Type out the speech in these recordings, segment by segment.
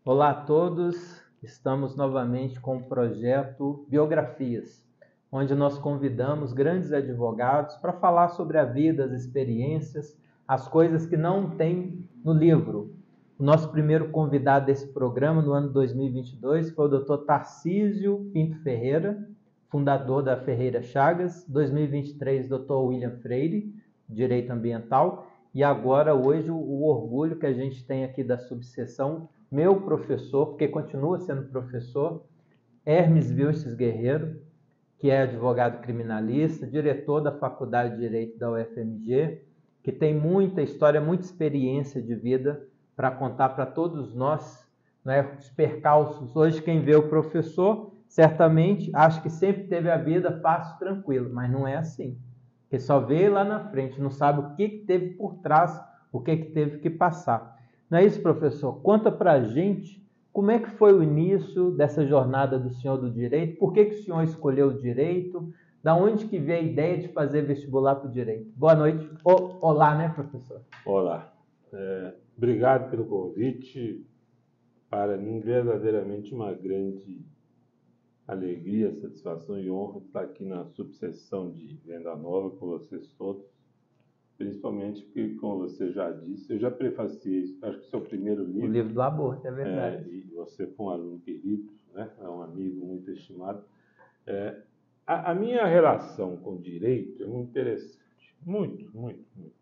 Olá a todos, estamos novamente com o projeto Biografias, onde nós convidamos grandes advogados para falar sobre a vida, as experiências, as coisas que não tem no livro. O nosso primeiro convidado desse programa no ano 2022 foi o Dr. Tarcísio Pinto Ferreira, fundador da Ferreira Chagas, 2023 Dr. William Freire, Direito Ambiental, e agora hoje o orgulho que a gente tem aqui da subseção, meu professor, porque continua sendo professor, Hermes Vilches Guerreiro, que é advogado criminalista, diretor da Faculdade de Direito da UFMG, que tem muita história, muita experiência de vida para contar para todos nós, né, os percalços. Hoje quem vê o professor, certamente, acha que sempre teve a vida fácil, tranquilo, mas não é assim. Porque só vê lá na frente, não sabe o que teve por trás, o que teve que passar. Não é isso, professor? Conta para a gente como é que foi o início dessa jornada do senhor do direito, por que o senhor escolheu o direito, da onde que veio a ideia de fazer vestibular para o direito? Boa noite. Olá, né, professor? Olá. Obrigado pelo convite. Para mim, verdadeiramente uma grande alegria, satisfação e honra estar aqui na subseção de Venda Nova com vocês todos, principalmente porque, como você já disse, eu já prefaciei isso, acho que é o seu primeiro livro. O livro do aborto, é verdade. E você foi um aluno querido, né? É um amigo muito estimado. A minha relação com o direito é muito interessante, muito, muito, muito.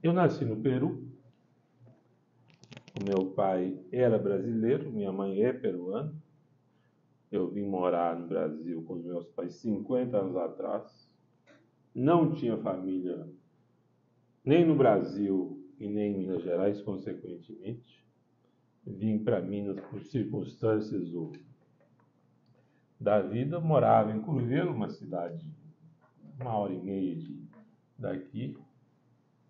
Eu nasci no Peru. O meu pai era brasileiro, minha mãe é peruana. Eu vim morar no Brasil com os meus pais 50 anos atrás. Não tinha família nem no Brasil e nem em Minas Gerais, consequentemente. Vim para Minas por circunstâncias da vida. Morava em Curvelo, uma cidade 1h30 daqui.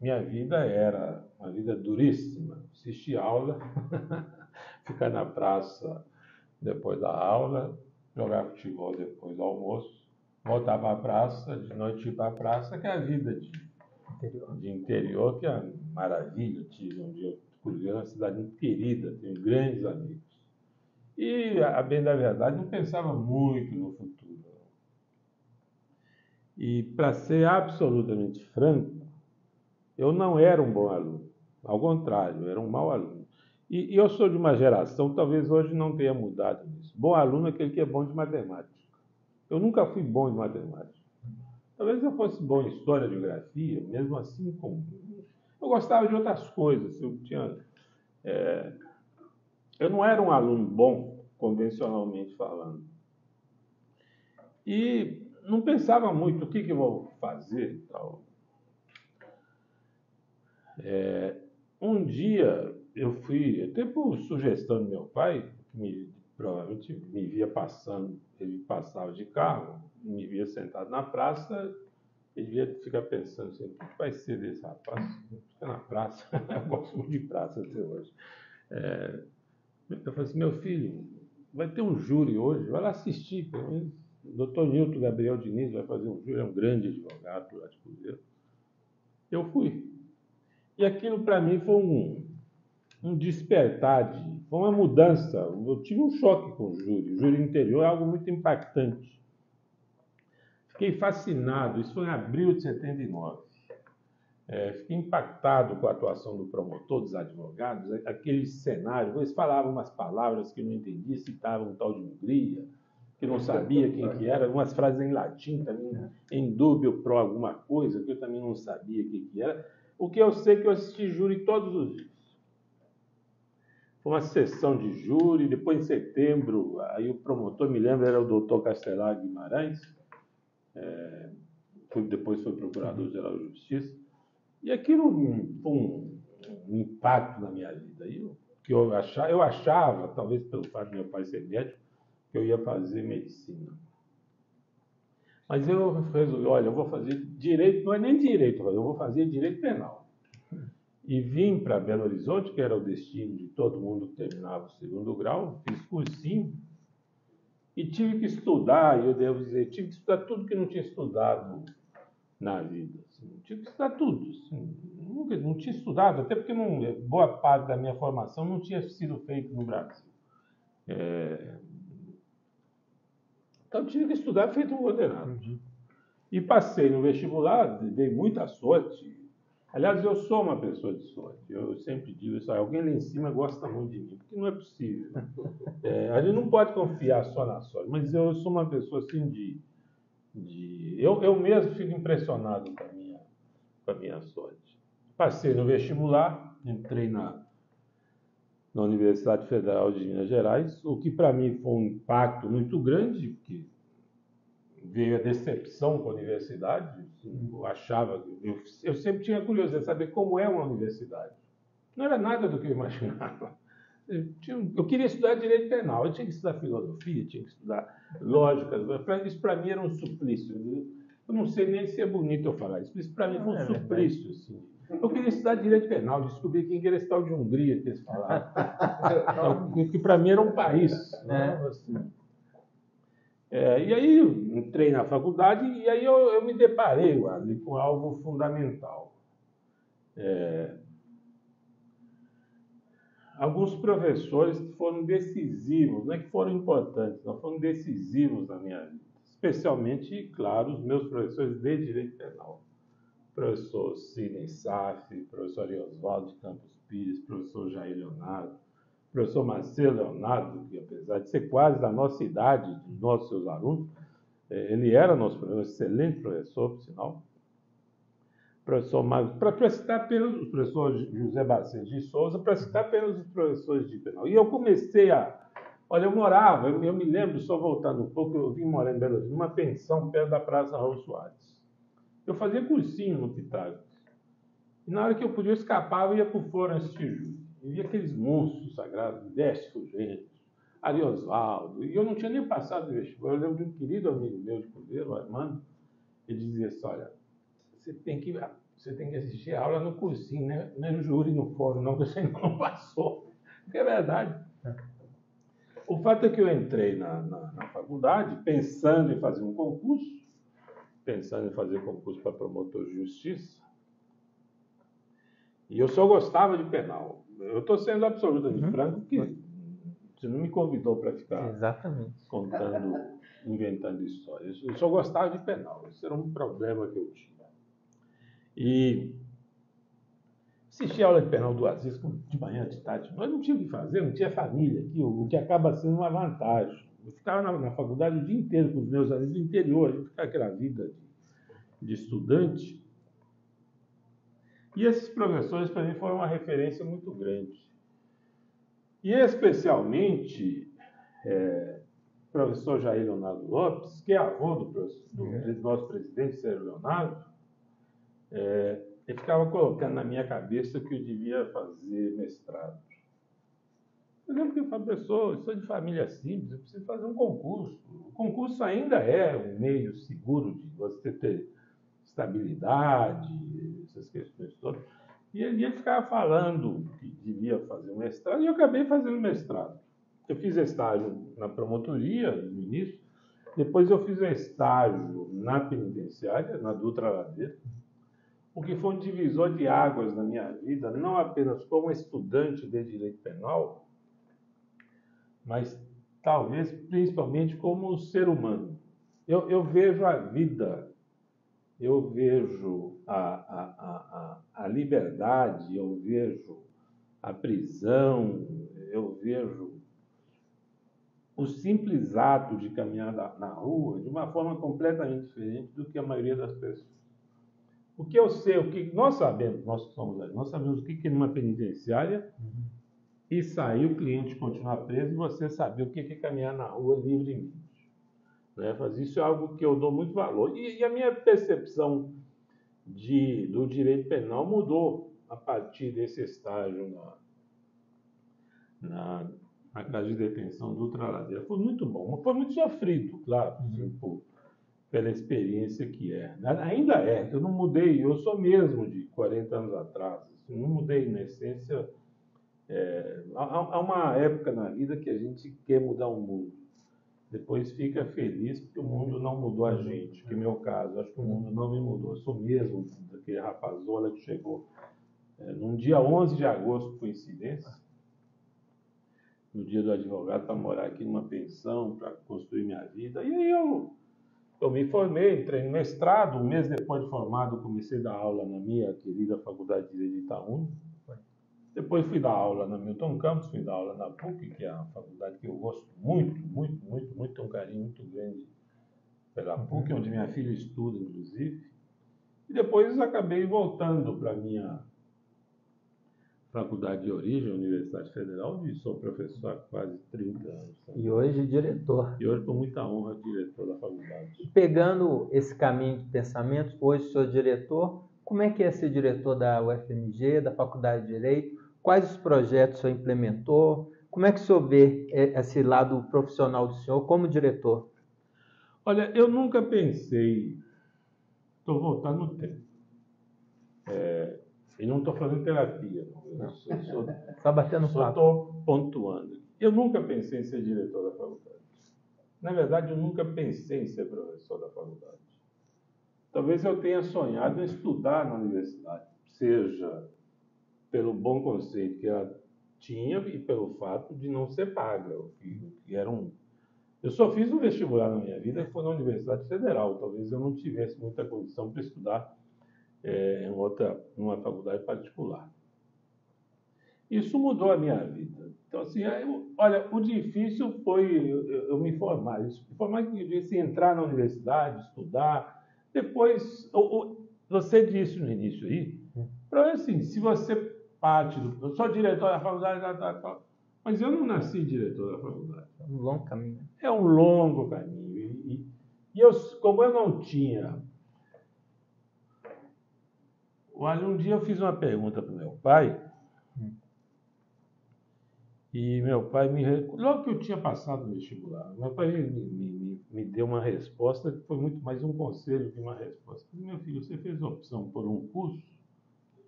Minha vida era uma vida duríssima. Assistir aula, ficar na praça depois da aula, jogar futebol depois do almoço, voltar para a praça, de noite ir para a praça, que é a vida de interior, que é uma maravilha. Tive um dia Curvelo, uma cidade muito querida, tenho grandes amigos. E, a bem da verdade, não pensava muito no futuro. E, para ser absolutamente franco, eu não era um bom aluno. Ao contrário, eu era um mau aluno. E eu sou de uma geração, talvez hoje não tenha mudado isso. Bom aluno é aquele que é bom de matemática. Eu nunca fui bom de matemática. Talvez eu fosse bom em história, geografia, mesmo assim, eu gostava de outras coisas. Eu não era um aluno bom, convencionalmente falando. E não pensava muito o que eu vou fazer. Tal. Um dia eu fui, até por sugestão do meu pai, que provavelmente me via passando, ele passava de carro, me via sentado na praça, ele devia ficar pensando assim, o que vai ser desse rapaz? Fica na praça, eu gosto muito de praça até hoje. Eu falei assim, meu filho, vai ter um júri hoje, vai lá assistir, pelo menos. O Dr. Nilton Gabriel Diniz vai fazer um júri, é um grande advogado lá de Cruzeiro. Eu fui. E aquilo para mim foi um despertar, foi uma mudança. Eu tive um choque com o júri. O júri interior é algo muito impactante. Fiquei fascinado, isso foi em abril de 79. Fiquei impactado com a atuação do promotor, dos advogados, aquele cenário. Eles falavam umas palavras que eu não entendi, citavam um tal de Hungria, que não sabia quem que era, umas frases em latim também, em dúbio pro alguma coisa, que eu também não sabia o que era. O que eu sei é que eu assisti júri todos os dias. Foi uma sessão de júri, depois em setembro, aí o promotor, me lembro, era o doutor Castelar Guimarães, depois foi procurador-geral de Justiça, e aquilo foi um impacto na minha vida. Eu achava, talvez pelo fato de meu pai ser médico, que eu ia fazer medicina. Mas eu resolvi, olha, eu vou fazer direito, não é nem direito, eu vou fazer direito penal. E vim para Belo Horizonte, que era o destino de todo mundo que terminava o segundo grau, fiz cursinho, e tive que estudar, eu devo dizer, tive que estudar tudo que não tinha estudado na vida. assim, tive que estudar tudo. Assim, nunca, não tinha estudado, até porque boa parte da minha formação não tinha sido feita no Brasil. Então tive que estudar feito um condenado. E passei no vestibular, dei muita sorte. Aliás, eu sou uma pessoa de sorte. Eu sempre digo isso, alguém lá em cima gosta muito de mim, porque não é possível. A gente não pode confiar só na sorte, mas eu sou uma pessoa assim eu mesmo fico impressionado com a minha sorte. Passei no vestibular, entrei na Universidade Federal de Minas Gerais, o que para mim foi um impacto muito grande, porque veio a decepção com a universidade. Eu sempre tinha curiosidade de saber como é uma universidade. Não era nada do que eu imaginava. Eu queria estudar direito penal, eu tinha que estudar filosofia, tinha que estudar lógica. Isso para mim era um suplício. Eu não sei nem se é bonito eu falar isso, isso para mim foi um suplício. Assim. Eu queria estudar direito penal, descobri quem era esse tal de Hungria que eles falavam. Que para mim era um país. Né? Assim. E aí eu entrei na faculdade e aí eu me deparei ali com algo fundamental. Alguns professores que foram decisivos, não é que foram importantes, não foram decisivos na minha vida. Especialmente, claro, os meus professores de Direito Penal. Professor Sidney Saf, professor Ariosvaldo de Campos Pires, professor Jair Leonardo, professor Marcelo Leonardo, que apesar de ser quase da nossa idade, dos nossos seus alunos, ele era nosso professor, excelente professor, por sinal. Professor Marcos, para citar apenas o professor José Bacedo de Souza, para citar apenas os professores de penal. E eu comecei Olha, eu me lembro, só voltando um pouco, eu vim morar em Belo Horizonte, numa pensão perto da Praça Raul Soares. Eu fazia cursinho no Pitágoras. E na hora que eu podia, eu escapava e ia para o fórum assistir júri. E via aqueles monstros sagrados, Décio Gênesis, Ariosvaldo. E eu não tinha nem passado no vestibular. Eu lembro de um querido amigo meu de Cruzeiro, o Armando, ele dizia assim, olha, você tem que assistir a aula no cursinho, né? Não é no júri, no fórum, não, que você ainda não passou. Porque é verdade. O fato é que eu entrei na faculdade pensando em fazer um concurso, pensando em fazer concurso para promotor de justiça, e eu só gostava de penal. Eu estou sendo absolutamente franco, porque você não me convidou para ficar contando, inventando histórias. Eu só gostava de penal. Esse era um problema que eu tinha. E assisti a aula de penal 2 vezes, de manhã, de tarde. Mas não tinha o que fazer, não tinha família aqui, o que acaba sendo uma vantagem. Eu ficava na faculdade o dia inteiro com os meus amigos do interior, a gente ficava aquela vida de estudante. E esses professores, para mim, foram uma referência muito grande. E especialmente o professor Jair Leonardo Lopes, que é avô do nosso presidente, Sérgio Leonardo, ele ficava colocando na minha cabeça que eu devia fazer mestrado. Eu lembro que eu falei, professor, eu sou de família simples, eu preciso fazer um concurso. O concurso ainda é um meio seguro de você ter estabilidade, essas questões todas. E ele ficava falando que devia fazer um mestrado, e eu acabei fazendo mestrado. Eu fiz estágio na promotoria, no início, depois eu fiz estágio na penitenciária, na Dutra Ladeira, o que foi um divisor de águas na minha vida, não apenas como estudante de direito penal, mas talvez principalmente como ser humano. Eu vejo a vida, eu vejo a liberdade, eu vejo a prisão, eu vejo o simples ato de caminhar na rua de uma forma completamente diferente do que a maioria das pessoas. O que eu sei, o que nós sabemos, nós somos ali, nós sabemos o que é numa penitenciária e sair o cliente continuar preso e você saber o que é caminhar na rua livremente. Né? Mas isso é algo que eu dou muito valor. E a minha percepção do direito penal mudou a partir desse estágio na casa de detenção do Dutra Ladeira. Foi muito bom, foi muito sofrido, claro, pela experiência que é. Ainda é, eu não mudei, eu sou mesmo de 40 anos atrás, não mudei na essência. Há uma época na vida que a gente quer mudar o mundo. depois fica feliz porque o mundo não mudou a gente, que é meu caso, acho que o mundo não me mudou, eu sou mesmo daquele rapazola que chegou num dia 11 de agosto, coincidência, no dia do advogado, para morar aqui numa pensão, para construir minha vida, e aí eu me formei, entrei no mestrado, um mês depois de formado, comecei a dar aula na minha querida Faculdade de Direito de Itaúna. Depois fui dar aula na Milton Campos, fui dar aula na PUC, que é uma faculdade que eu gosto muito, muito, muito, muito, tenho um carinho muito grande pela PUC, onde minha filha estuda, inclusive. E depois acabei voltando para a minha faculdade de origem, Universidade Federal, onde sou professor há quase 30 anos. E hoje diretor. E hoje, com muita honra, diretor da faculdade. E pegando esse caminho de pensamento, hoje sou diretor, como é que é ser diretor da UFMG, da Faculdade de Direito? Quais os projetos o senhor implementou? Como é que o senhor vê esse lado profissional do senhor como diretor? Olha, eu nunca pensei... Estou voltando no tempo. E não estou fazendo terapia. Não. Só batendo papo. Só estou pontuando. Eu nunca pensei em ser diretor da faculdade. Na verdade, eu nunca pensei em ser professor da faculdade. Talvez eu tenha sonhado em estudar na universidade, seja pelo bom conceito que ela tinha e pelo fato de não ser paga. Eu só fiz um vestibular na minha vida, que foi na Universidade Federal. Talvez eu não tivesse muita condição para estudar numa faculdade particular. Isso mudou a minha vida. Então, assim, olha, o difícil foi eu me formar. Formar que eu disse entrar na universidade, estudar. Depois, você disse no início aí, para assim, se você parte eu sou diretor da faculdade, mas eu não nasci diretor da faculdade. É um longo caminho. É um longo caminho. Como eu não tinha... Olha, um dia eu fiz uma pergunta para o meu pai, e meu pai logo que eu tinha passado no vestibular, meu pai me deu uma resposta que foi muito mais um conselho que uma resposta. Meu filho, você fez opção por um curso?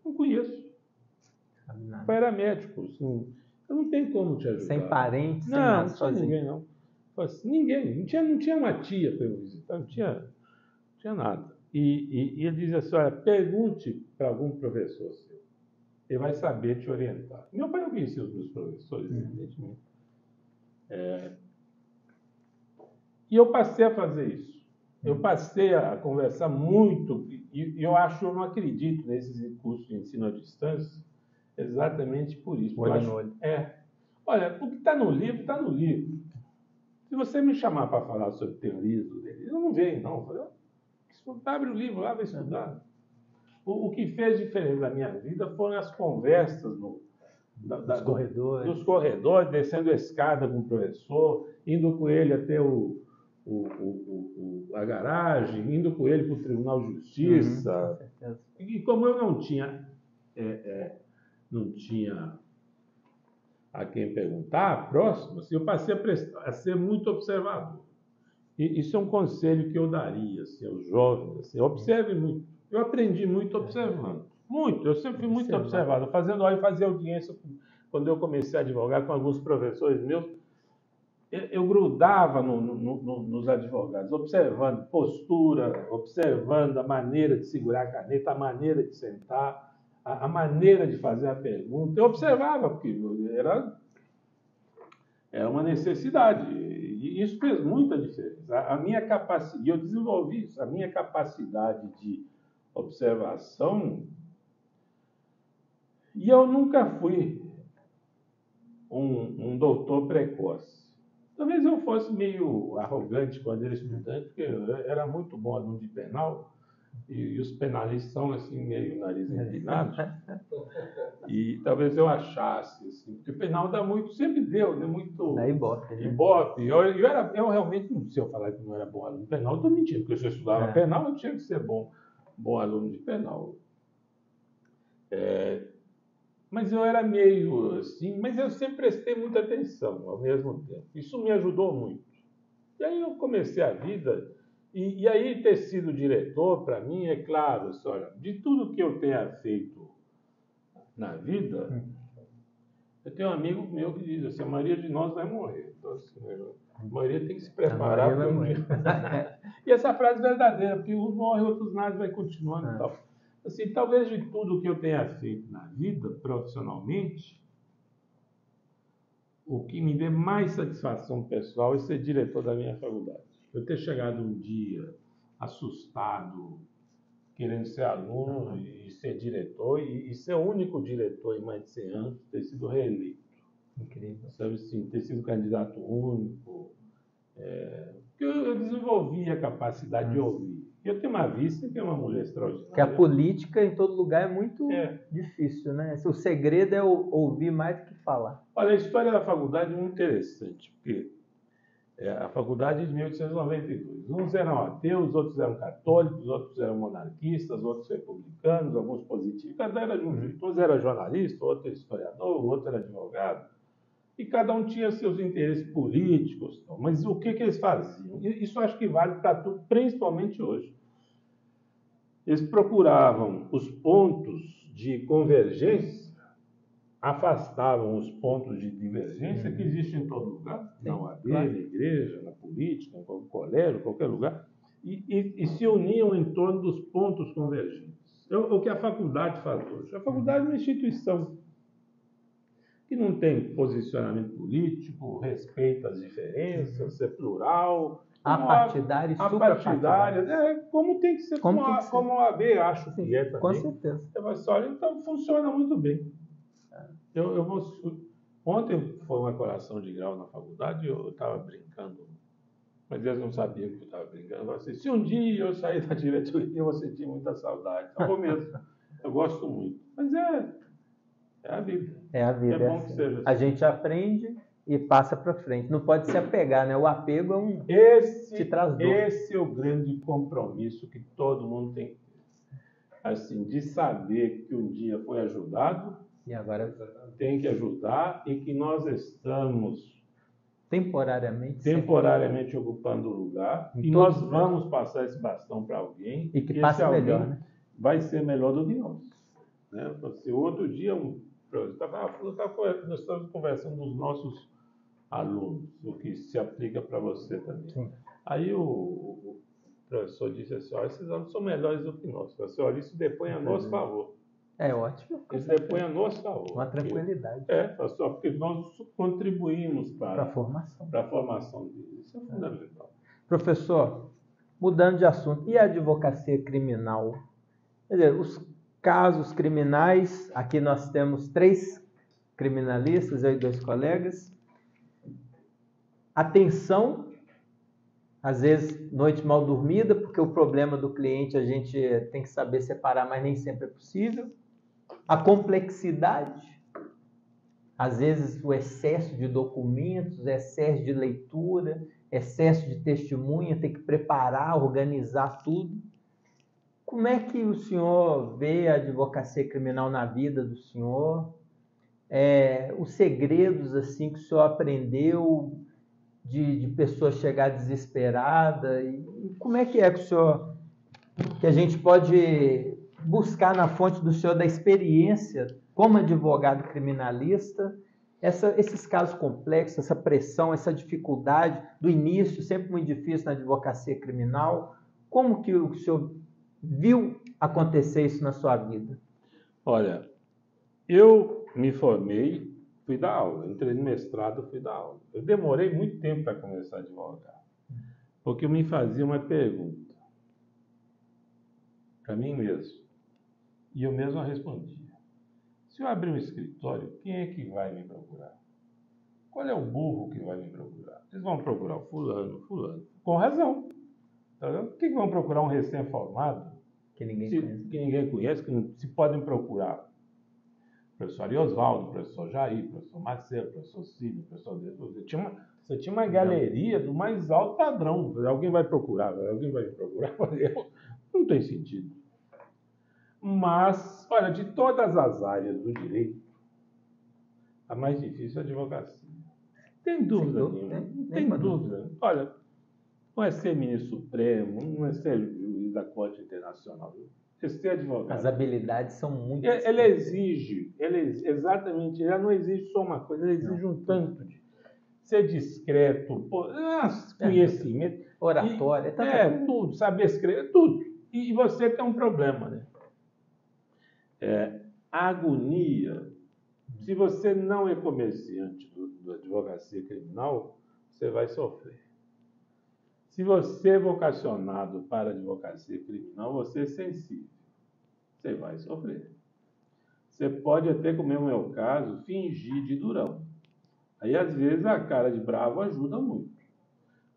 Não conheço. Meu pai era médico, assim, eu não tenho como te ajudar. Sem parentes, sem nada. Não, não tinha sozinho. ninguém, não. Assim, ninguém. Não tinha uma tia para eu visitar, não tinha nada. E ele dizia assim, olha, pergunte para algum professor seu. Ele vai saber te orientar. Meu pai não conhecia os meus professores, evidentemente. E eu passei a fazer isso. Eu passei a conversar muito, e eu não acredito nesses cursos de ensino à distância, exatamente por isso. Olho no olho. Olha, o que está no livro, está no livro. Se você me chamar para falar sobre teorias do delírio, eu não venho, não. Abre o livro lá, vai estudar. O que fez diferença na minha vida foram as conversas nos corredores. Nos corredores, descendo a escada com o professor, indo com ele até a garagem, indo com ele para o Tribunal de Justiça. E como eu não tinha a quem perguntar, próximo, assim, eu passei a ser muito observador. E isso é um conselho que eu daria assim, aos jovens. Assim, observe muito. Eu aprendi muito observando. Muito. Eu sempre fui muito observado. Eu fazia audiência quando eu comecei a advogar com alguns professores meus. Eu grudava nos advogados, observando postura, observando a maneira de segurar a caneta, a maneira de sentar, a maneira de fazer a pergunta. Eu observava, porque era uma necessidade. E isso fez muita diferença. E eu desenvolvi isso, a minha capacidade de observação. E eu nunca fui um doutor precoce. Talvez eu fosse meio arrogante quando era estudante, porque eu era muito bom aluno de penal, e os penalistas são assim, meio nariz empinado. E talvez eu achasse, assim, porque o penal dá muito, sempre deu, né? Muito. Da Ibope, né? Ibope. Eu realmente, não sei eu falar que não era bom aluno de penal, eu estou mentindo, porque se eu estudava penal, eu tinha que ser bom aluno de penal. Mas eu era meio assim, mas eu sempre prestei muita atenção ao mesmo tempo. Isso me ajudou muito. E aí eu comecei a vida, e aí ter sido diretor, para mim, é claro, olha, de tudo que eu tenha feito na vida, Eu tenho um amigo meu que diz assim, a maioria de nós vai morrer. Então, assim, a maioria tem que se preparar para um dia. E essa frase é verdadeira, porque uns morrem, outros nascem, vai continuando e tal. Assim, talvez de tudo que eu tenha feito na vida, profissionalmente, o que me dê mais satisfação pessoal é ser diretor da minha faculdade. Eu ter chegado um dia assustado, querendo ser aluno e ser diretor, e ser o único diretor em mais de 100 anos, ter sido reeleito. Incrível. Sabe assim, ter sido candidato único. Porque eu desenvolvi a capacidade de ouvir. Eu tenho uma vista que é uma mulher extraordinária. Porque a política em todo lugar é muito difícil, né? O segredo é ouvir mais do que falar. Olha, a história da faculdade é muito interessante, porque a faculdade é de 1892. Uns eram ateus, outros eram católicos, outros eram monarquistas, outros republicanos, alguns positivos. Cada era de um jeito. Uns era jornalista, outro era historiador, outro era advogado. E cada um tinha seus interesses políticos. Mas o que eles faziam? Isso acho que vale para tudo, principalmente hoje. Eles procuravam os pontos de convergência, afastavam os pontos de divergência que existem em todo lugar, na UAB, na igreja, na política, em qualquer colégio, qualquer lugar, e se uniam em torno dos pontos convergentes. É o que a faculdade faz hoje. A faculdade é uma instituição que não tem posicionamento político, respeita as diferenças, é plural. Apartidária e suprapartidária. Como tem que ser, como a AB acho que é também. Com certeza. Olha, então funciona muito bem. Ontem foi uma colação de grau na faculdade, eu estava brincando, mas eles não sabiam que eu estava brincando. Eu assim, se um dia eu sair da diretoria, eu vou sentir muita saudade. Eu vou mesmo. Eu gosto muito. Mas é a vida. É a vida. É bom que seja assim. A gente aprende e passa para frente. Não pode se apegar, né? O apego te traz dor. Esse é o grande compromisso que todo mundo tem que ter. Assim, de saber que um dia foi ajudado, e agora tem que ajudar, e que nós estamos temporariamente ocupando o lugar, e nós vamos passar esse bastão para alguém, e que passe melhor, né? Vai ser melhor do que nós. Né? Se outro dia nós estamos conversando dos nossos alunos, o que se aplica para você também. Sim. Aí o professor disse assim, olha, esses alunos são melhores do que nós. Professor, olha, isso depõe a nosso favor. É ótimo. Isso depõe a nosso favor. Uma tranquilidade. Só porque nós contribuímos para a formação deles. Isso é fundamental. Professor, mudando de assunto, e a advocacia criminal? Quer dizer, os casos criminais, aqui nós temos 3 criminalistas, eu e 2 colegas. Atenção, às vezes noite mal dormida, porque o problema do cliente a gente tem que saber separar, mas nem sempre é possível. A complexidade, às vezes o excesso de documentos, excesso de leitura, excesso de testemunha, tem que preparar, organizar tudo. Como é que o senhor vê a advocacia criminal na vida do senhor? Os segredos assim que o senhor aprendeu de pessoa chegar desesperada? E como é que a gente pode buscar na fonte do senhor da experiência como advogado criminalista esses casos complexos, essa pressão, essa dificuldade do início, sempre muito difícil na advocacia criminal? Como que o senhor viu acontecer isso na sua vida? Olha, eu me formei, fui dar aula, entrei no mestrado, fui dar aula. Eu demorei muito tempo para começar a advogar, porque eu me fazia uma pergunta para mim mesmo, e eu mesmo respondia. Se eu abrir um escritório, quem é que vai me procurar? Qual é o burro que vai me procurar? Eles vão procurar o fulano. Com razão. Tá vendo? Por que vão procurar um recém-formado que ninguém conhece, que não se podem procurar? Professor Ariosvaldo, professor Jair, professor Marcelo, professor Cílio, professor Deus. Você tinha uma galeria do mais alto padrão. Alguém vai procurar, alguém vai me procurar. Não tem sentido. Mas, olha, de todas as áreas do direito, a mais difícil é a advocacia. Tem dúvida nenhuma. Não tem dúvida. Olha, não é ser ministro supremo, não é ser juiz da Corte Internacional. Ser advogado. As habilidades são muito Ele exige, exatamente, ele não exige só uma coisa, ele exige um tanto de ser discreto, conhecimento. Oratória, tudo, saber escrever, tudo. E você tem um problema, né? A agonia. Se você não é comerciante do advocacia criminal, você vai sofrer. Se você é vocacionado para a advocacia criminal, você é sensível. Você vai sofrer. Você pode até, como é o meu caso, fingir de durão. Aí, às vezes, a cara de bravo ajuda muito.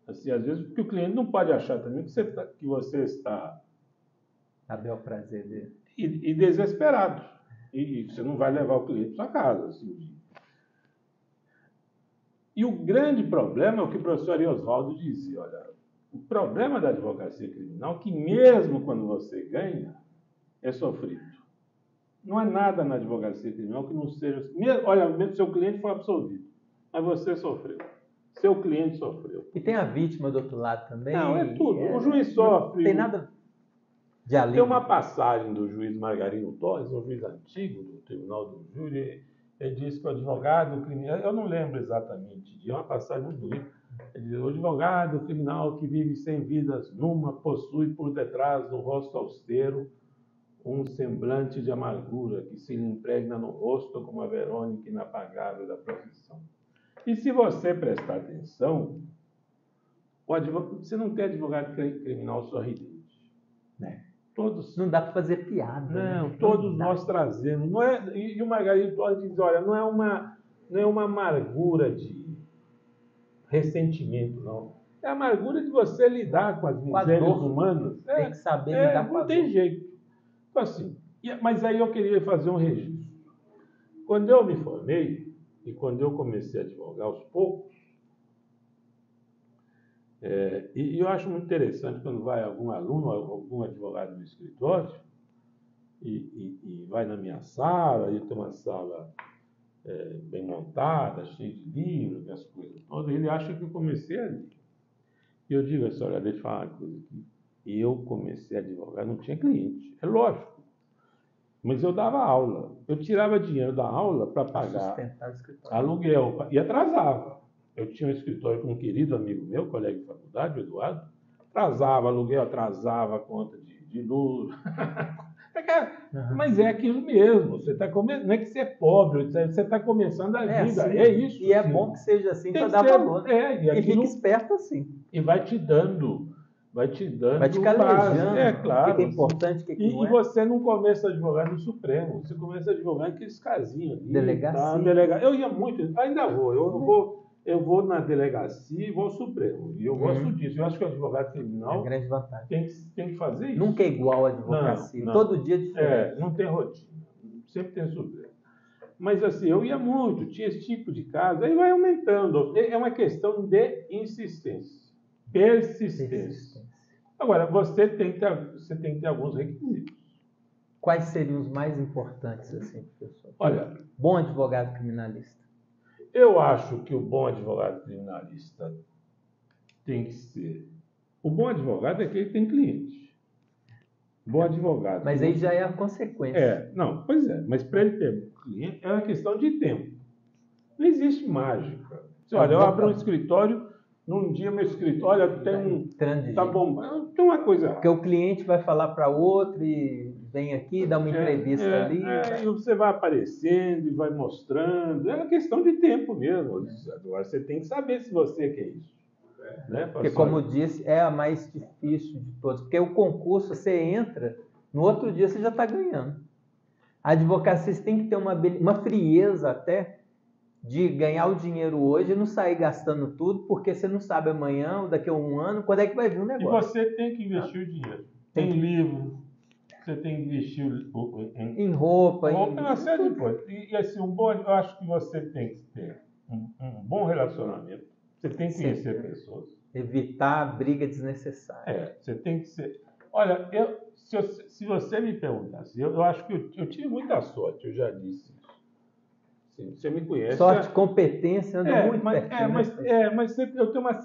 Assim, às vezes, porque o cliente não pode achar também que você está... A bel prazer dele. E desesperado. E você não vai levar o cliente para sua casa. Assim. E o grande problema é o que o professor Oswaldo dizia. Olha, o problema da advocacia criminal é que mesmo quando você ganha, é sofrido. Não há nada na advocacia criminal que não seja... Olha, mesmo seu cliente foi absolvido, mas você sofreu. Seu cliente sofreu. E tem a vítima do outro lado também? Não, é tudo. O juiz sofre. Não tem nada de alívio. Tem uma passagem do juiz Margarino Torres, um juiz antigo do Tribunal do Júri. Ele diz que o advogado criminal... Eu não lembro exatamente. É uma passagem muito bonita. Ele diz, o advogado criminal que vive 100 vidas numa possui por detrás do rosto austero um semblante de amargura que se lhe impregna no rosto como a Verônica inapagável da profissão. E se você prestar atenção, você não tem advogado criminal sorridente. Né? Todos... Não dá para fazer piada. Não, né? todos nós trazemos. Não é, e o Margarito Torres diz, olha, não é uma amargura de ressentimento, não. É a amargura de você lidar com as misérias humanas. Tem que saber lidar com a dor. Não tem jeito. Então, assim, mas aí eu queria fazer um registro. Quando eu me formei e quando eu comecei a advogar aos poucos, e eu acho muito interessante quando vai algum aluno, algum advogado no escritório e vai na minha sala, e tem uma sala bem montada, cheia de livros, as coisas todas, ele acha que eu comecei ali. E eu digo assim, olha, deixa eu falar uma coisa aqui. Eu comecei a advogar, não tinha cliente, é lógico. Mas eu dava aula. Eu tirava dinheiro da aula para pagar aluguel e atrasava. Eu tinha um escritório com um querido amigo meu, colega de faculdade, o Eduardo, atrasava aluguel, atrasava a conta de luz. Mas é aquilo mesmo. Você tá não é que você é pobre, você está começando a vida. Assim, é isso. E é bom que seja assim para dar valor. E fica esperto assim. E vai te dando. Vai te calejando. Claro. O que é importante, o que não é. E você não começa a advogar no Supremo. Você começa a advogar naqueles casinhos ali. Delegacia. Eu ia muito, ainda vou. Eu vou na delegacia e vou ao Supremo. E eu gosto disso. Eu acho que o advogado criminal é grande vantagem. Tem que fazer isso. Nunca é igual a advocacia. Não. Todo dia é diferente. Não tem rotina. Sempre tem Supremo. Mas assim, eu ia muito, tinha esse tipo de caso. Aí vai aumentando. É uma questão de insistência. Persistência. Agora, você tem que ter alguns requisitos. Quais seriam os mais importantes, assim, professor? Olha, bom advogado criminalista. Eu acho que o bom advogado criminalista tem que ser... O bom advogado é que ele tem cliente. Bom advogado... Mas aí já é a consequência. Pois é. Mas para ele ter cliente é uma questão de tempo. Não existe mágica. Olha, eu abro um escritório... Num dia, meu escritório tem um... Tá bom, tem uma coisa... Porque o cliente vai falar para outro e vem aqui, dá uma entrevista ali... E você vai aparecendo e vai mostrando. É uma questão de tempo mesmo. Agora, você tem que saber se você quer isso. Né? Porque, como eu disse, é a mais difícil de todas. Porque o concurso, você entra, no outro dia você já está ganhando. A advocacia tem que ter uma frieza até... de ganhar o dinheiro hoje e não sair gastando tudo, porque você não sabe amanhã ou daqui a um ano quando é que vai vir o negócio. E você tem que investir o dinheiro. Tem livro, você tem que investir em roupa. Em uma série de coisas. E assim, eu acho que você tem que ter um bom relacionamento. Você tem que conhecer pessoas. Evitar a briga desnecessária. Você tem que ser... Olha, se você me perguntasse, eu acho que eu tive muita sorte, eu já disse. Sim, você me conhece. Sorte, competência, anda muito pertinho. Mas eu tenho umas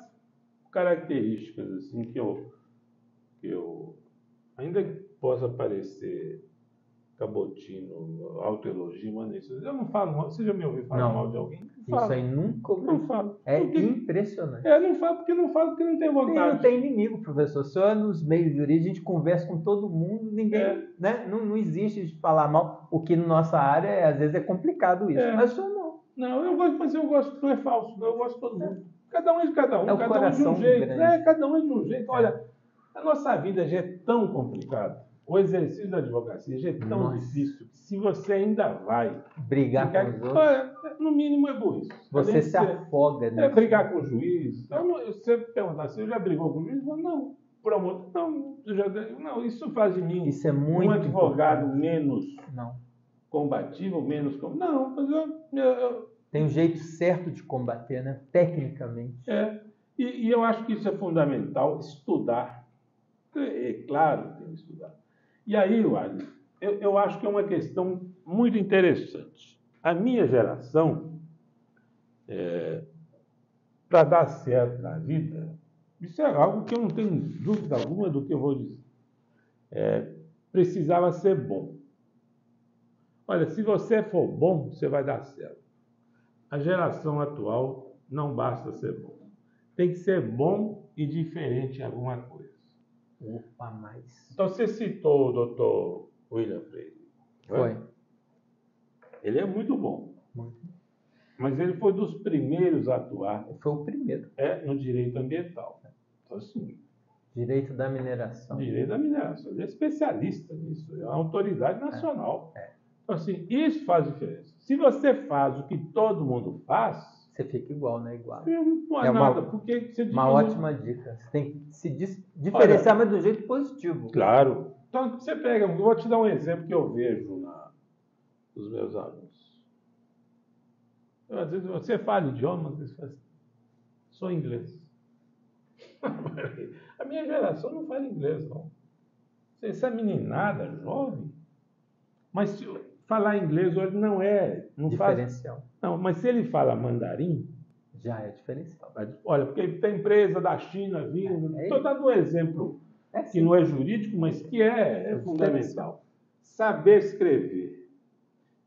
características assim que eu ainda possa parecer cabotino, autoelogio, mas isso. Eu não falo mal. Você já me ouviu falar mal de alguém? Isso aí nunca ouvi. Não falo. É porque, impressionante. não falo porque não tem vontade. Não tem inimigo, professor. Só nos meios jurídicos a gente conversa com todo mundo, ninguém, né? Não existe de falar mal. O que na nossa área, às vezes, é complicado isso. Mas só não. Não, eu gosto, mas eu gosto, não é falso, não, eu gosto de todo mundo. Cada um é de cada um, É o cada um coração de um jeito. grande. Cada um é de um jeito. Olha, a nossa vida já é tão complicada. O exercício da advocacia já é tão difícil que se você ainda vai brigar com os outros, olha, no mínimo é burrice. Você se afoga, né? Brigar com o juiz. Então, você perguntar se eu já brigou com o juiz, eu falo, não. Promotor, não, isso faz de mim isso é muito um advogado importante. menos Não. combativo, menos... Não, mas tem um jeito certo de combater, né? Tecnicamente. E eu acho que isso é fundamental, estudar. É claro que tem que estudar. E aí, Wagner, eu acho que é uma questão muito interessante. A minha geração, para dar certo na vida, isso é algo que eu não tenho dúvida alguma do que eu vou dizer. Precisava ser bom. Olha, se você for bom, você vai dar certo. A geração atual não basta ser bom. Tem que ser bom e diferente em alguma coisa. Opa, mais. Então, você citou o doutor William Freire. Foi. Ele é muito bom. Muito. Mas ele foi dos primeiros a atuar. Foi o primeiro. No direito ambiental. Então, assim, direito da mineração. Direito da mineração. Ele é especialista nisso. É uma autoridade nacional. Então, assim, isso faz diferença. Se você faz o que todo mundo faz... Você fica igual, né? Igual. Não é nada, porque você uma ótima dica. Você tem que se diferenciar, mas do jeito positivo. Claro. Então, você pega... Eu vou te dar um exemplo que eu vejo nos meus alunos. Às vezes você fala idioma, às vezes fala assim, sou inglês. A minha geração não fala inglês, não. Essa meninada jovem... Mas se falar inglês hoje não é... diferencial. Não, mas se ele fala mandarim... Já é diferencial. Olha, porque tem empresa da China vindo... Estou dando um exemplo que não é jurídico, mas que é fundamental. Saber escrever.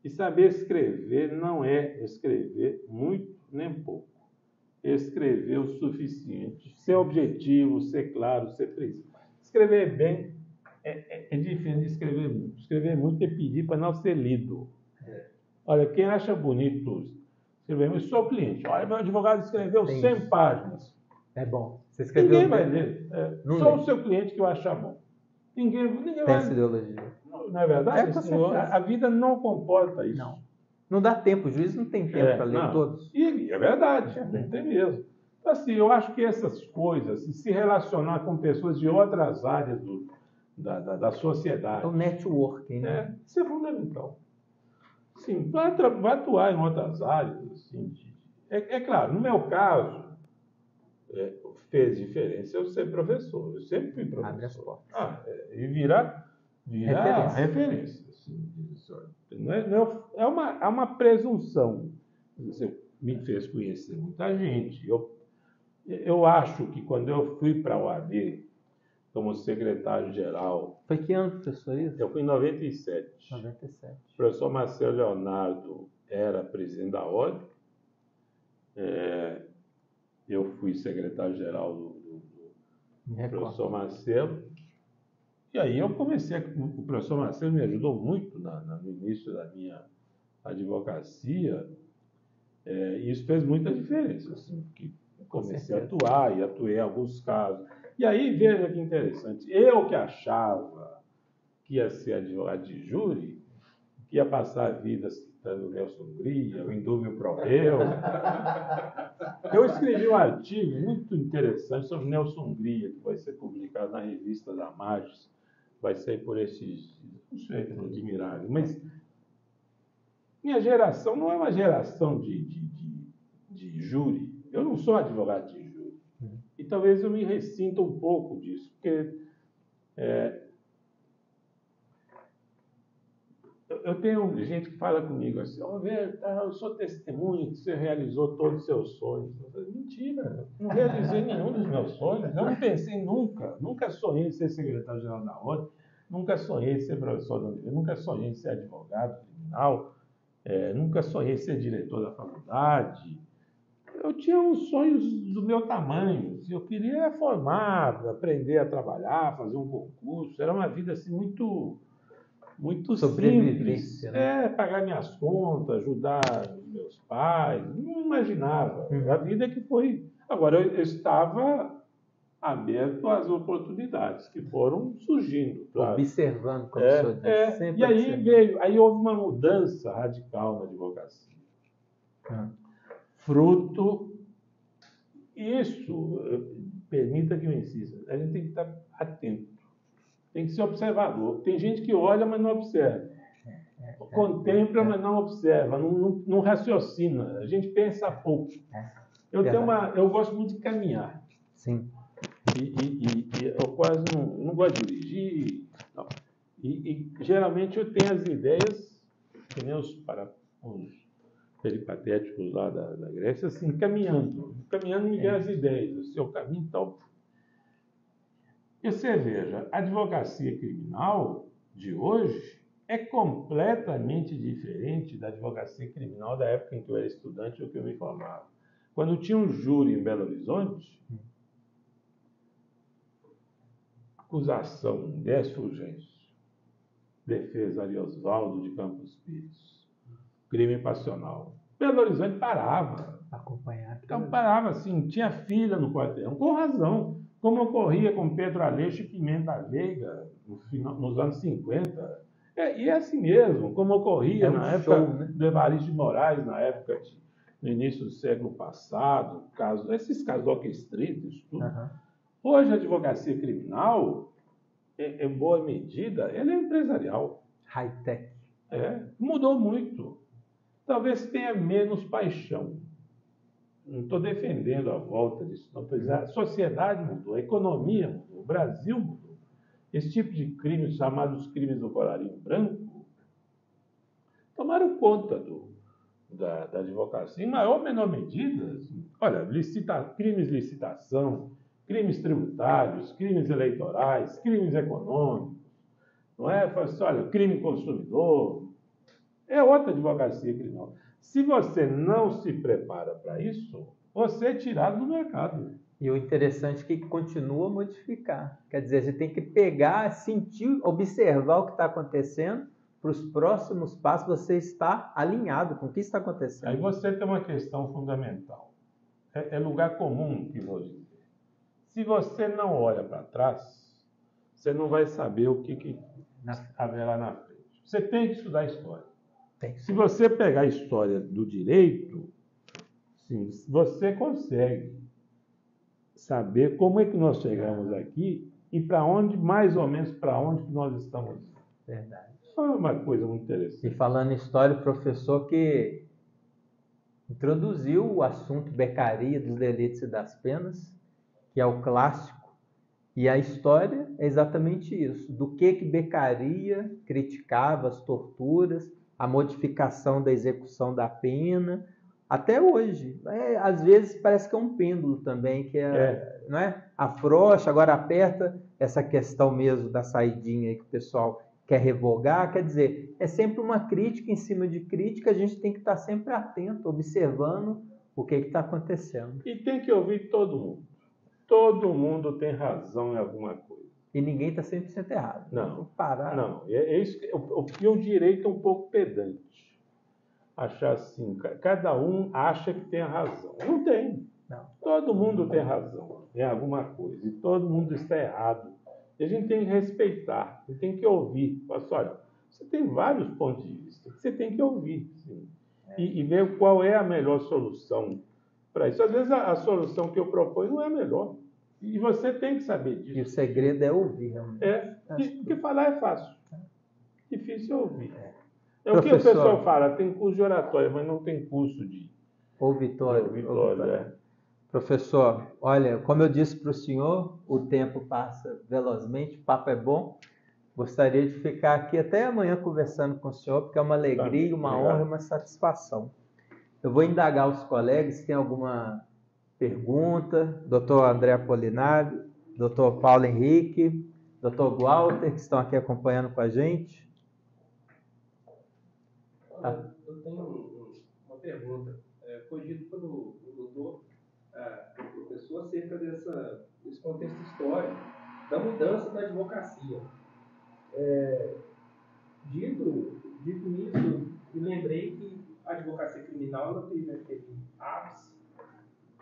E saber escrever não é escrever muito nem pouco. Escrever o suficiente. Ser objetivo, ser claro, ser preciso. Escrever bem é diferente de escrever muito. Escrever muito é pedir para não ser lido. Olha, quem acha bonito escrever muito, sou cliente. Olha, meu advogado escreveu 100 páginas. É bom. Você escreveu ninguém vai ler. Só o seu cliente que eu achar bom. Ninguém vai ler. Ideologia. Não é verdade? A vida não comporta isso. Não dá tempo. O juiz não tem tempo para ler todos. E é verdade. Não tem mesmo. Então, assim, eu acho que essas coisas, se relacionar com pessoas de outras áreas da sociedade... O networking, né? Isso é fundamental. Sim, vai atuar em outras áreas. Assim, claro, no meu caso, fez diferença eu ser professor. Eu sempre fui professor. Abre as portas. E virar referência. Assim, é uma presunção. Você me fez conhecer muita gente. Eu acho que quando eu fui para a OAB, como secretário-geral... Foi que ano, professor, isso? Eu fui em 97. 97. O professor Marcelo Leonardo era presidente da OAB. Eu fui secretário-geral do professor Marcelo. E aí eu comecei... O professor Marcelo me ajudou muito no início da minha advocacia. E isso fez muita diferença. Assim, porque comecei a atuar e atuei em alguns casos. E aí, veja que interessante, eu que achava que ia ser advogado de júri, que ia passar a vida citando Nelson Hungria, o Indúvio Pro Reo. Eu escrevi um artigo muito interessante sobre Nelson Hungria, que vai ser publicado na revista da Magis, vai sair por esses... Não sei, não admirável, mas minha geração não é uma geração de júri. Eu não sou advogado de júri. E talvez eu me ressinta um pouco disso, porque eu tenho gente que fala comigo assim, eu sou testemunha que você realizou todos os seus sonhos. Eu falei, mentira, não realizei nenhum dos meus sonhos, eu não pensei nunca sonhei em ser secretário-geral da OAB, nunca sonhei em ser professor da universidade, nunca sonhei em ser advogado criminal, nunca sonhei em ser diretor da faculdade. Eu tinha uns sonhos do meu tamanho. Eu queria formar, aprender a trabalhar, fazer um concurso. Era uma vida assim muito simples. Né? Pagar minhas contas, ajudar os meus pais. Não imaginava. A vida que foi. Agora, eu estava aberto às oportunidades que foram surgindo. Observando, como o senhor disse. Sempre e aí houve uma mudança radical na advocacia. Fruto, isso, permita que eu insista, a gente tem que estar atento, tem que ser observador. Tem gente que olha, mas não observa. Contempla, mas não observa, não raciocina. A gente pensa pouco. Eu gosto muito de caminhar. Sim. E eu quase não gosto de dirigir. Não. E geralmente eu tenho as ideias, que nem os peripatéticos lá da Grécia, assim, caminhando me vem as ideias, o seu caminho e tal. E você veja, a advocacia criminal de hoje é completamente diferente da advocacia criminal da época em que eu era estudante ou que eu me formava. Quando tinha um júri em Belo Horizonte, acusação, 10 Fulgêncio, defesa Ariosvaldo de Campos Pires, crime passional. Belo Horizonte parava. Acompanhar. Então parava assim, tinha fila no quarteirão, com razão, como ocorria com Pedro Aleixo e Pimenta Veiga nos anos 50. E é assim mesmo, como ocorria na época do Evaristo de Moraes, na época no início do século passado, esses casos orquestritos, tudo. Hoje a advocacia criminal, em boa medida, ela é empresarial. High-tech. Mudou muito. Talvez tenha menos paixão. Não estou defendendo a volta disso, não. A sociedade mudou, a economia mudou, o Brasil mudou. Esse tipo de crimes, chamados crimes do colarinho branco, tomaram conta da advocacia, em maior ou menor medida. Olha, crimes de licitação, crimes tributários, crimes eleitorais, crimes econômicos, não é? Fala assim, olha, crime consumidor, é outra advocacia criminal. Se você não se prepara para isso, você é tirado do mercado. E o interessante é que continua a modificar. Quer dizer, você tem que pegar, sentir, observar o que está acontecendo, para os próximos passos você está alinhado com o que está acontecendo. Aí você tem uma questão fundamental. É lugar comum que vou dizer. Se você não olha para trás, você não vai saber o que haverá na frente. Você tem que estudar história. Se você pegar a história do direito, sim, você consegue saber como é que nós chegamos aqui e para onde, mais ou menos, para onde que nós estamos. Verdade. É uma coisa muito interessante. E falando em história, o professor que introduziu o assunto Beccaria dos delitos e das penas, que é o clássico, e a história é exatamente isso, do que Beccaria criticava, as torturas, a modificação da execução da pena, até hoje. Às vezes parece que é um pêndulo também, que não é? Afrouxa, agora aperta, essa questão mesmo da saidinha aí que o pessoal quer revogar, quer dizer, é sempre uma crítica em cima de crítica, a gente tem que estar sempre atento, observando o que está acontecendo. E tem que ouvir todo mundo. Todo mundo tem razão em alguma coisa. E ninguém está 100% errado. Não. Parar. Não. Isso, o direito é um pouco pedante. Achar assim, cada um acha que tem a razão. Não tem. Não. Todo mundo tem razão em alguma coisa. E todo mundo está errado. E a gente tem que respeitar. A gente tem que ouvir. Olha, você tem vários pontos de vista que você tem que ouvir. Sim. E ver qual é a melhor solução para isso. Às vezes a solução que eu proponho não é a melhor. E você tem que saber disso. E o segredo é ouvir, realmente. Porque falar é fácil. Difícil é ouvir. É o que o pessoal fala, tem curso de oratória, mas não tem curso de ouvitória. Professor, olha, como eu disse para o senhor, o tempo passa velozmente, o papo é bom. Gostaria de ficar aqui até amanhã conversando com o senhor, porque é uma alegria, uma honra e uma satisfação. Eu vou indagar os colegas se tem alguma pergunta. Doutor André Apolinário, doutor Paulo Henrique, Dr. Walter, que estão aqui acompanhando com a gente. Eu tenho uma pergunta. Foi dito pelo doutor, professor, acerca desse contexto histórico, da mudança da advocacia. Dito isso, me lembrei que a advocacia criminal ela teve aquele ápice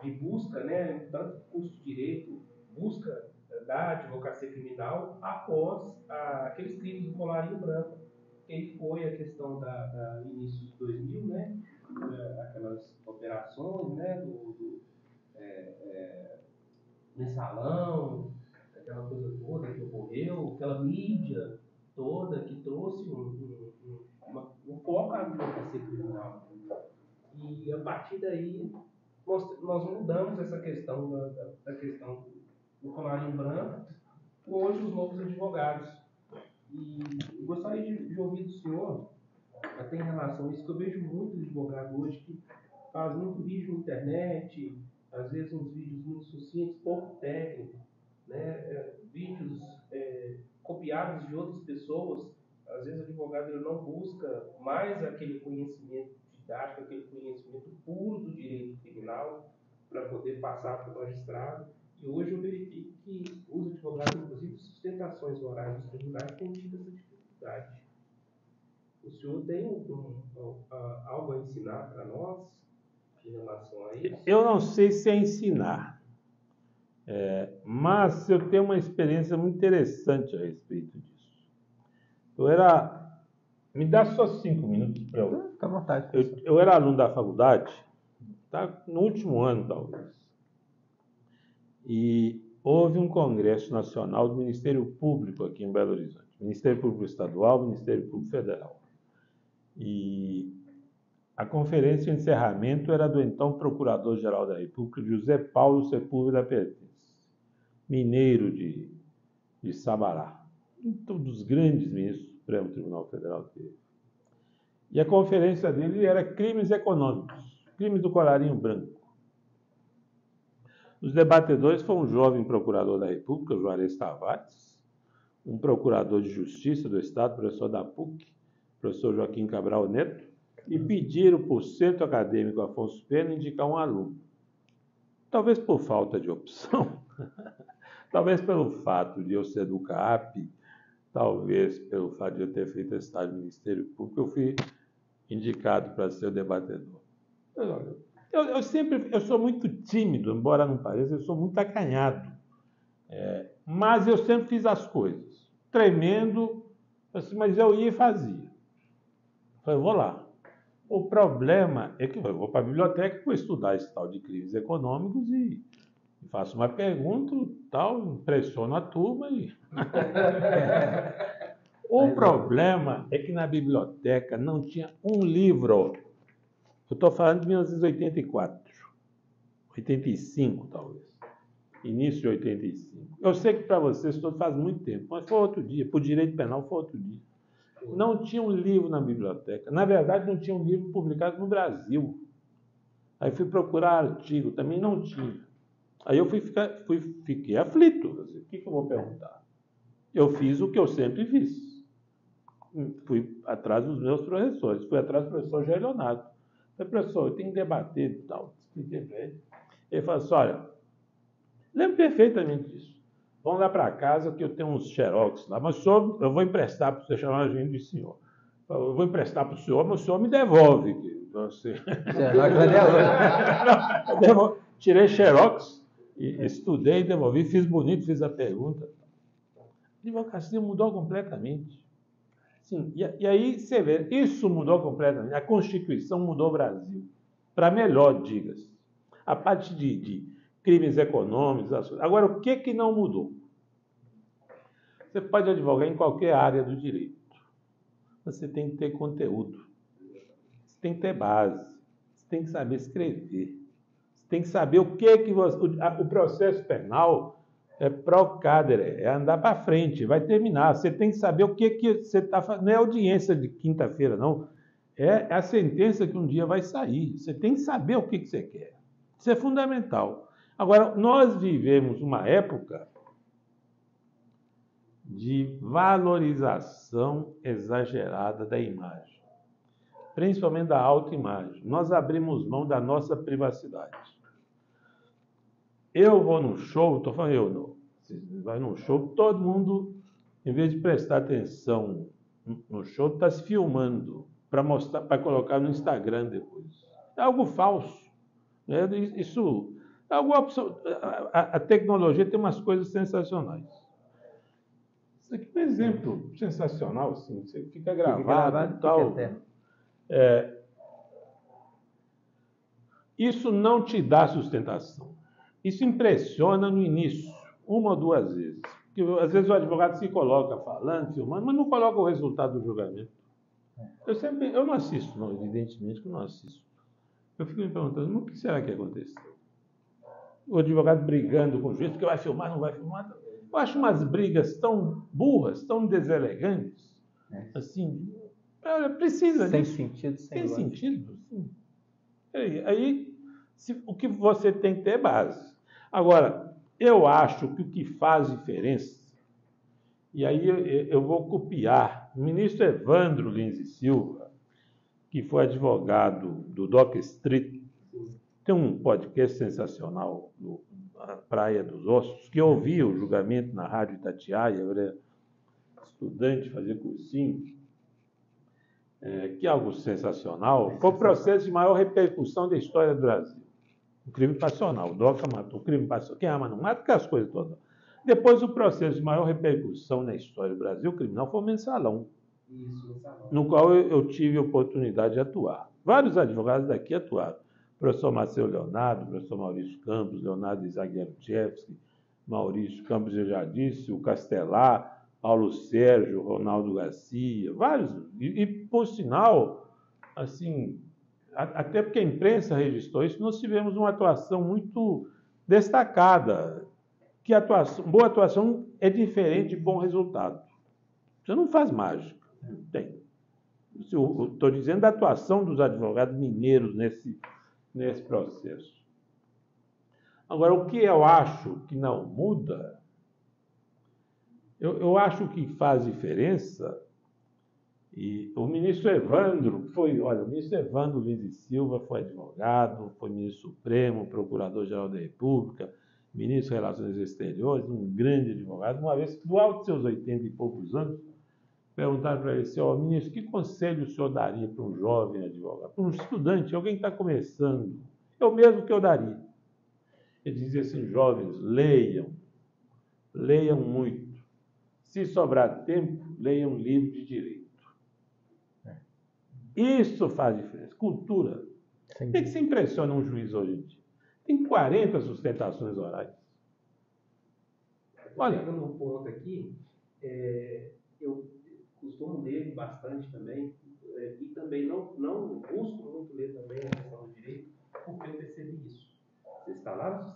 de busca, né, tanto curso de direito, busca da advocacia criminal após aqueles crimes do colarinho branco, que foi a questão da início de 2000, né, aquelas operações, né, do mensalão, aquela coisa toda que ocorreu, aquela mídia toda que trouxe um foco à advocacia criminal. E a partir daí nós mudamos essa questão da questão do colarinho branco com hoje os novos advogados. E gostaria de ouvir do senhor, até em relação a isso, que eu vejo muito advogado hoje que faz muito vídeo na internet, às vezes uns vídeos muito sucintos, pouco técnicos, né? Vídeos copiados de outras pessoas. Às vezes o advogado ele não busca mais aquele conhecimento didático, aquele conhecimento puro do direito criminal para poder passar para o magistrado. E hoje eu verifico que os advogados, inclusive sustentações orais dos tribunais, têm tido essa dificuldade. O senhor tem algo a ensinar para nós em relação a isso? Eu não sei se é ensinar, mas eu tenho uma experiência muito interessante a respeito disso. Me dá só 5 minutos para eu... Fica à vontade. Eu era aluno da faculdade, tá? No último ano, talvez. E houve um congresso nacional do Ministério Público aqui em Belo Horizonte. Ministério Público Estadual, Ministério Público Federal. E a conferência de encerramento era do então Procurador-Geral da República, José Paulo Sepúlveda Pertence, mineiro de Sabará, um dos grandes ministros do Supremo Tribunal Federal teve. E a conferência dele era crimes econômicos, crimes do colarinho branco. Os debatedores foram um jovem procurador da República, Juarez Tavares, um procurador de justiça do Estado, professor da PUC, professor Joaquim Cabral Neto, e pediram para o Centro Acadêmico Afonso Pena indicar um aluno. Talvez por falta de opção, talvez pelo fato de eu ser do CAP, talvez pelo fato de eu ter feito estágio no Ministério Público, eu fui indicado para ser o debatedor. Eu sou muito tímido, embora não pareça, eu sou muito acanhado. Mas eu sempre fiz as coisas, tremendo, assim, mas eu ia e fazia. Falei, vou lá. O problema é que eu vou para a biblioteca para estudar esse tal de crimes econômicos e faço uma pergunta, tal, impressiono a turma e... O problema é que na biblioteca não tinha um livro. Eu estou falando de 1984, 85 talvez, início de 85. Eu sei que para vocês tudo faz muito tempo, mas foi outro dia, por direito penal foi outro dia. Não tinha um livro na biblioteca. Na verdade, não tinha um livro publicado no Brasil. Aí fui procurar artigo, também não tinha. Aí eu fiquei aflito. O que eu vou perguntar? Eu fiz o que eu sempre fiz. Fui atrás dos meus professores. Fui atrás do professor Jair Leonardo. Falei, professor, eu tenho que debater e tal. Expliquei para ele. Ele falou assim, olha, lembro perfeitamente disso. Vamos lá para casa que eu tenho uns xerox lá, mas senhor, eu vou emprestar para você chamar a gente de senhor. Eu vou emprestar para o senhor, mas o senhor me devolve. Você... Tirei xerox, estudei, devolvi, fiz bonito, fiz a pergunta. A advocacia mudou completamente. Sim, e aí você vê, isso mudou completamente. A Constituição mudou o Brasil. Para melhor, diga-se. A parte de crimes econômicos, as coisas. Agora, o que não mudou? Você pode advogar em qualquer área do direito. Você tem que ter conteúdo. Você tem que ter base. Você tem que saber escrever. Você tem que saber o processo penal é pro cadere, é andar para frente, vai terminar. Você tem que saber o que você está fazendo. Não é audiência de quinta-feira, não. É a sentença que um dia vai sair. Você tem que saber o que você quer. Isso é fundamental. Agora, nós vivemos uma época de valorização exagerada da imagem, principalmente da autoimagem. Nós abrimos mão da nossa privacidade. Eu vou num show, estou falando eu não. Você vai num show, todo mundo, em vez de prestar atenção no show, está se filmando para mostrar, para colocar no Instagram depois. É algo falso, né? Isso é algo absurdo. A tecnologia tem umas coisas sensacionais. Isso aqui é um exemplo sensacional, assim, você fica gravado e tal. Isso não te dá sustentação. Isso impressiona no início, uma ou duas vezes. Porque, às vezes o advogado se coloca falando, filmando, mas não coloca o resultado do julgamento. Eu não assisto, não, evidentemente que eu não assisto. Eu fico me perguntando, mas o que será que aconteceu? O advogado brigando com o juiz, que vai filmar, não vai filmar. Eu acho umas brigas tão burras, tão deselegantes, assim, precisa sem disso. Sentido, sem sentido. Sim. Aí o que você tem que ter é base. Agora, eu acho que o que faz diferença, e aí eu vou copiar o ministro Evandro Lins e Silva, que foi advogado do Dock Street, tem um podcast sensacional, a Praia dos Ossos, que eu ouvi o julgamento na Rádio Itatiaia, eu era estudante, fazia cursinho, que é algo sensacional. Foi o processo de maior repercussão da história do Brasil. O crime passional. O DOCA matou. O crime passional. Quem ama não mata, que as coisas todas. Depois, o processo de maior repercussão na história do Brasil, o criminal, foi o Mensalão. Isso, Mensalão. No qual eu tive a oportunidade de atuar. Vários advogados daqui atuaram. O professor Marcelo Leonardo, o professor Maurício Campos, Leonardo Izaguirre-Chevski, Maurício Campos, eu já disse, o Castelar, Paulo Sérgio, Ronaldo Garcia, vários. E por sinal, assim, até porque a imprensa registrou isso, nós tivemos uma atuação muito destacada. Que boa atuação é diferente de bom resultado. Você não faz mágica. Não tem. Estou dizendo da atuação dos advogados mineiros nesse processo. Agora, o que eu acho que não muda, eu acho que faz diferença, e o ministro Evandro o ministro Evandro Lins e Silva foi advogado, foi ministro supremo, procurador-geral da República, ministro de Relações Exteriores, um grande advogado. Uma vez, do alto de seus 80 e poucos anos, perguntaram para ele assim, ministro, que conselho o senhor daria para um jovem advogado, para um estudante, alguém que está começando? É o mesmo que eu daria. Ele dizia assim, jovens, leiam muito. Se sobrar tempo, leiam um livro de direito. Isso faz diferença. Cultura. O que se impressiona um juiz hoje em dia? Tem 40 sustentações orais. Olha, pegando um ponto aqui, eu costumo ler bastante também, e também não busco muito ler também a questão do direito, porque eu percebi isso. Você está lá,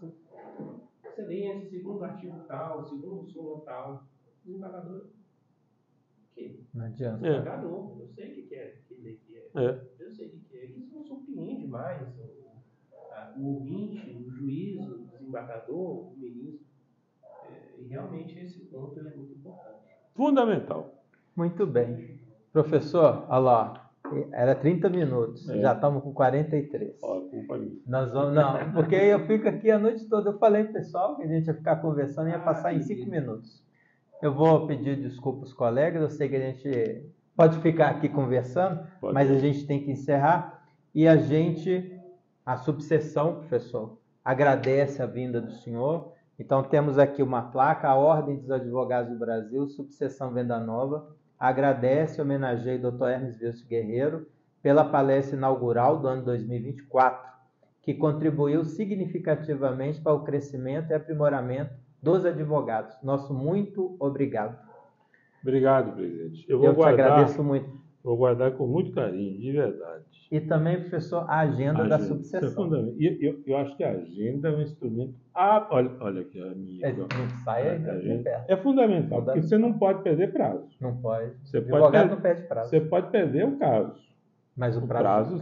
você lê esse segundo artigo tal, segundo súmula tal, desembargador, não adianta. Desembargador, eu sei o que é. Eu sei o que é. Isso não surpreende mais o ouvinte, o juiz, o desembargador, o ministro. E realmente esse ponto é muito importante. Fundamental. Muito bem. Professor, olha lá, era 30 minutos, já estamos com 43. Culpa minha. Nós vamos, não, porque eu fico aqui a noite toda. Eu falei, pessoal, que a gente ia ficar conversando e ia passar em 5 minutos. Eu vou pedir desculpas aos colegas, eu sei que a gente pode ficar aqui conversando, mas a gente tem que encerrar. E a subseção, professor, agradece a vinda do senhor. Então, temos aqui uma placa, a Ordem dos Advogados do Brasil, subseção Venda Nova, agradece e homenageia o Dr. Hermes Wilson Guerreiro pela palestra inaugural do ano 2024, que contribuiu significativamente para o crescimento e aprimoramento dos advogados. Nosso muito obrigado. Obrigado, presidente. Eu te agradeço muito. Vou guardar com muito carinho, de verdade. E também, professor, a agenda da subseção. Isso é fundamental. Eu acho que a agenda é um instrumento... olha aqui a minha... Não sai aí, é fundamental, porque você não pode perder prazo. Não pode. O advogado não perde prazo. Você pode perder o caso. Mas o prazo